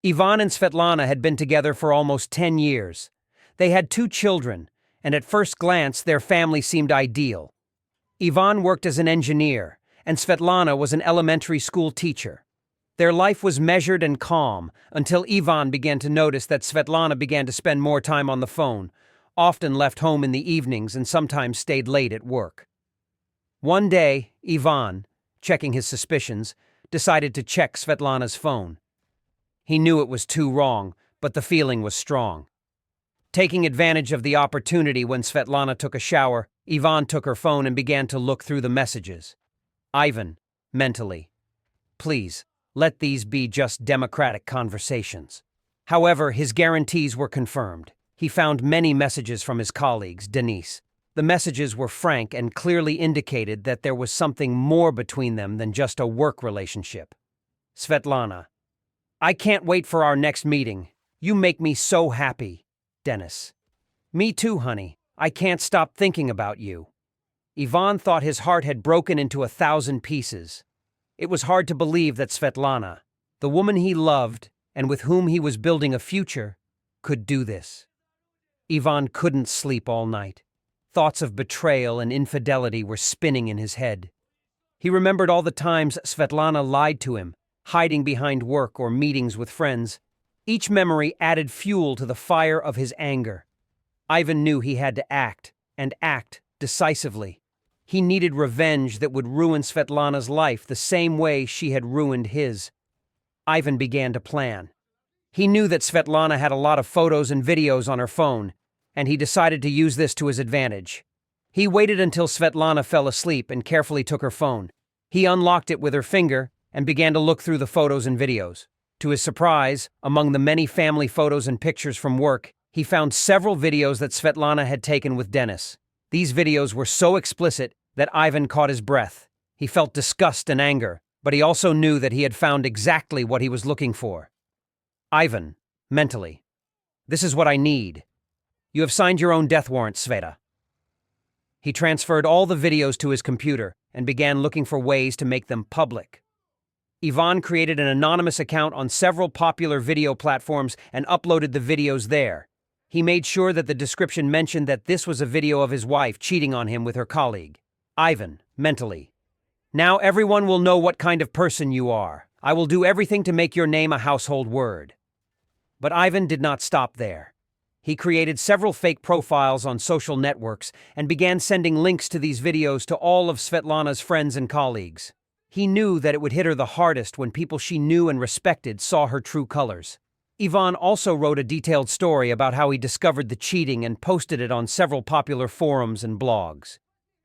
Ivan and Svetlana had been together for almost 10 years. They had 2 children, and at first glance their family seemed ideal. Ivan worked as an engineer, and Svetlana was an elementary school teacher. Their life was measured and calm until Ivan began to notice that Svetlana began to spend more time on the phone, often left home in the evenings and sometimes stayed late at work. One day, Ivan, checking his suspicions, decided to check Svetlana's phone. He knew it was too wrong, but the feeling was strong. Taking advantage of the opportunity when Svetlana took a shower, Ivan took her phone and began to look through the messages. Ivan, mentally, please, let these be just democratic conversations. However, his guarantees were confirmed. He found many messages from his colleagues, Denise. The messages were frank and clearly indicated that there was something more between them than just a work relationship. Svetlana, I can't wait for our next meeting. You make me so happy. Dennis. Me too, honey. I can't stop thinking about you. Ivan thought his heart had broken into 1,000 pieces. It was hard to believe that Svetlana, the woman he loved and with whom he was building a future, could do this. Ivan couldn't sleep all night. Thoughts of betrayal and infidelity were spinning in his head. He remembered all the times Svetlana lied to him, hiding behind work or meetings with friends. Each memory added fuel to the fire of his anger. Ivan knew he had to act, and act decisively. He needed revenge that would ruin Svetlana's life the same way she had ruined his. Ivan began to plan. He knew that Svetlana had a lot of photos and videos on her phone, and he decided to use this to his advantage. He waited until Svetlana fell asleep and carefully took her phone. He unlocked it with her finger and began to look through the photos and videos. To his surprise, among the many family photos and pictures from work, he found several videos that Svetlana had taken with Dennis. These videos were so explicit that Ivan caught his breath. He felt disgust and anger, but he also knew that he had found exactly what he was looking for. Ivan, mentally, this is what I need. You have signed your own death warrant, Sveta. He transferred all the videos to his computer and began looking for ways to make them public. Ivan created an anonymous account on several popular video platforms and uploaded the videos there. He made sure that the description mentioned that this was a video of his wife cheating on him with her colleague. Ivan, mentally, now everyone will know what kind of person you are. I will do everything to make your name a household word. But Ivan did not stop there. He created several fake profiles on social networks and began sending links to these videos to all of Svetlana's friends and colleagues. He knew that it would hit her the hardest when people she knew and respected saw her true colors. Ivan also wrote a detailed story about how he discovered the cheating and posted it on several popular forums and blogs.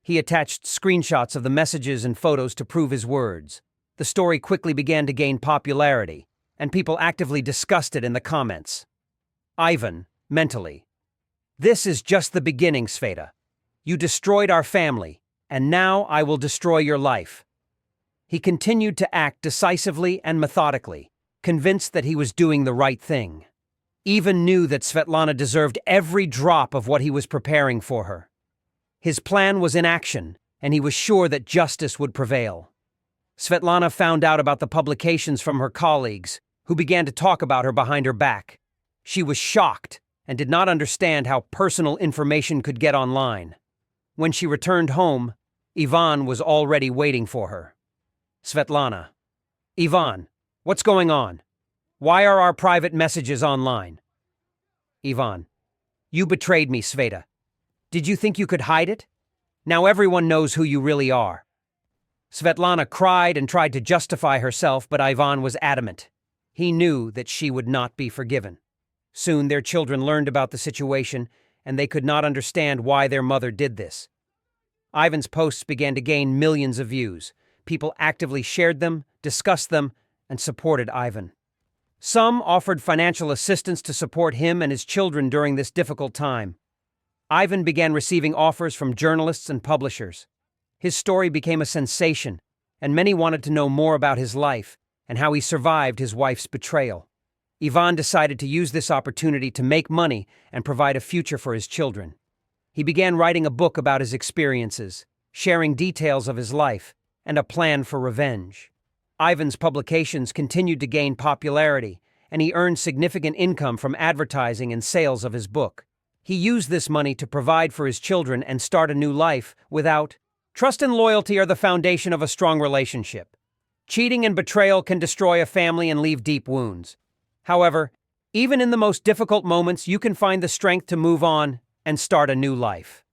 He attached screenshots of the messages and photos to prove his words. The story quickly began to gain popularity, and people actively discussed it in the comments. Ivan, mentally, this is just the beginning, Sveta. You destroyed our family, and now I will destroy your life. He continued to act decisively and methodically, convinced that he was doing the right thing. Ivan knew that Svetlana deserved every drop of what he was preparing for her. His plan was in action, and he was sure that justice would prevail. Svetlana found out about the publications from her colleagues, who began to talk about her behind her back. She was shocked and did not understand how personal information could get online. When she returned home, Ivan was already waiting for her. Svetlana. Ivan, what's going on? Why are our private messages online? Ivan. You betrayed me, Sveta. Did you think you could hide it? Now everyone knows who you really are. Svetlana cried and tried to justify herself, but Ivan was adamant. He knew that she would not be forgiven. Soon their children learned about the situation, and they could not understand why their mother did this. Ivan's posts began to gain millions of views. People actively shared them, discussed them, and supported Ivan. Some offered financial assistance to support him and his children during this difficult time. Ivan began receiving offers from journalists and publishers. His story became a sensation, and many wanted to know more about his life and how he survived his wife's betrayal. Ivan decided to use this opportunity to make money and provide a future for his children. He began writing a book about his experiences, sharing details of his life, and a plan for revenge. Ivan's publications continued to gain popularity, and he earned significant income from advertising and sales of his book. He used this money to provide for his children and start a new life without. Trust and loyalty are the foundation of a strong relationship. Cheating and betrayal can destroy a family and leave deep wounds. However, even in the most difficult moments, you can find the strength to move on and start a new life.